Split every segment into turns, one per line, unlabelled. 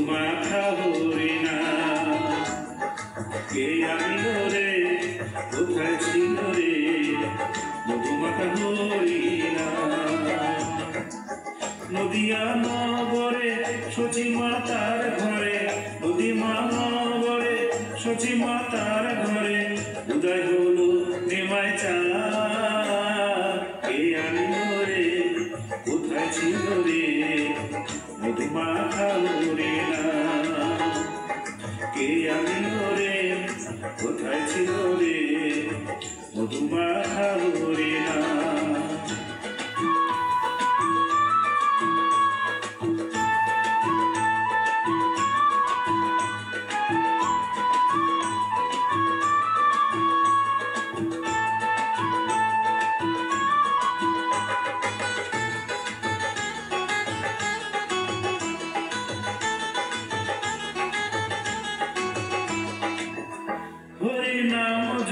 মধুমাখা হরিণা কে আনিল রে কোথায় ছিল রে মধুমাখা হরিণা নদিয়া নগরে সচি মাতার ঘরে নদীমা নগরে সচি মাতার ঘরে উদয় হলো নেমায় চাঁদ কে আনিল রে কোথায় ছিল রে মধুমাখা হরিণা কে আনিল রে কোথায় ছিল রে মধুমাখা হরিণা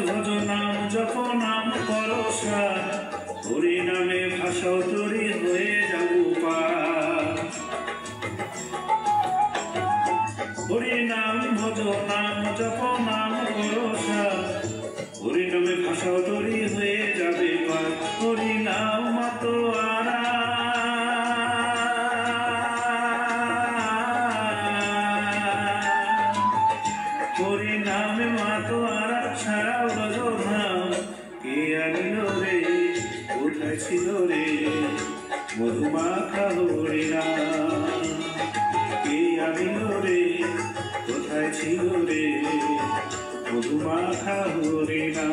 ভজ নাম জপ নাম করো সার হরি নামে ভাষাও তরি হয়ে যাব পার হরি নাম ভজ নাম জপ নাম করো সার হরি নামে ভাষাও তরি হয়ে যাবে পার হরি নাম মাতোয়ারা হরি নামে মাতোয়ারা সারা ব্রজধাম কে আনিল রে কোথায় ছিল রে মধুমাখা হরিণা কে আনিল রে কোথায় ছিল রে মধুমাখা হরিণা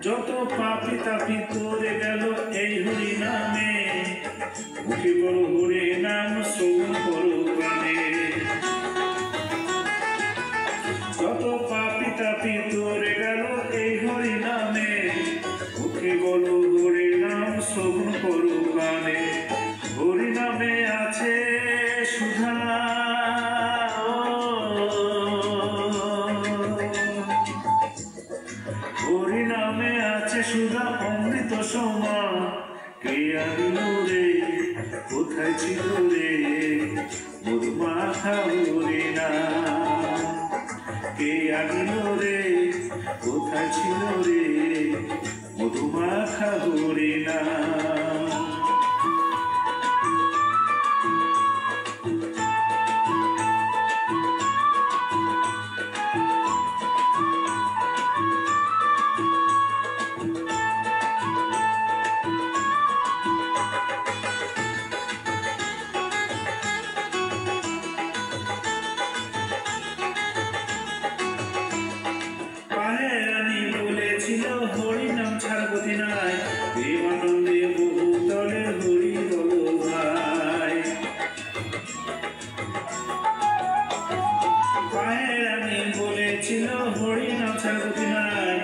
যত পাপি তাপি তোরে গেল এই হরি নামে মুখে বড় হরি নাম শ্রবণ করো প্রাণে যত পাপি তাপি তোরে গেল এই হরি নামে মুখে বড় হরি নাম শ্রবণ করো প্রাণে হরি নামে আছে সুধা হরি নামে আছে সুধা অমৃত সমান কে আনিল রে কোথায় ছিল রে মধুমাখা হরিণা কে আনিল রে কোথায় ছিল রে মধুমাখা হরিণা হরি নাম ছাড়া গতি নাই প্রেমানন্দে বহু তলে হরি বল ভাই পায়ের আমি বলেছিল হরি নাম ছাড়া গতি নাই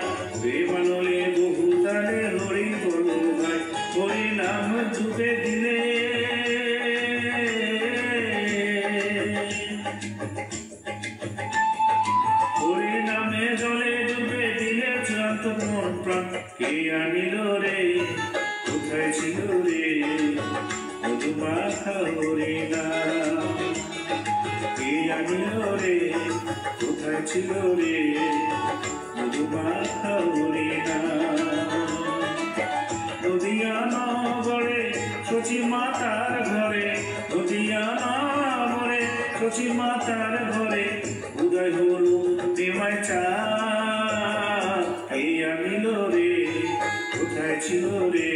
প্রেমানন্দে বহু তলে হরি বল ভাই হরি নাম ডুবে দিলে হরি নামে জলে ডুবে দিলে চূড়ান্ত মন প্রাণ কে আনিল রে কোথায় ছিল রে মধুমাখা হরিণা কে আনিল রে কোথায় ছিল রে মধুমাখা হরিণা নদিয়া নগরে সচি মাতার ঘরে নদিয়া নগরে সচি মাতার ঘরে উদয় হলো নেমায় চাঁদ কে আনিল রে কোথায় ছিল রে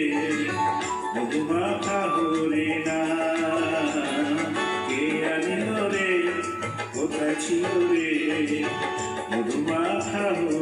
মধুমাখা হরিণা কে আনিল রে কোথায় ছিল রে মধুমাখা হরিণা।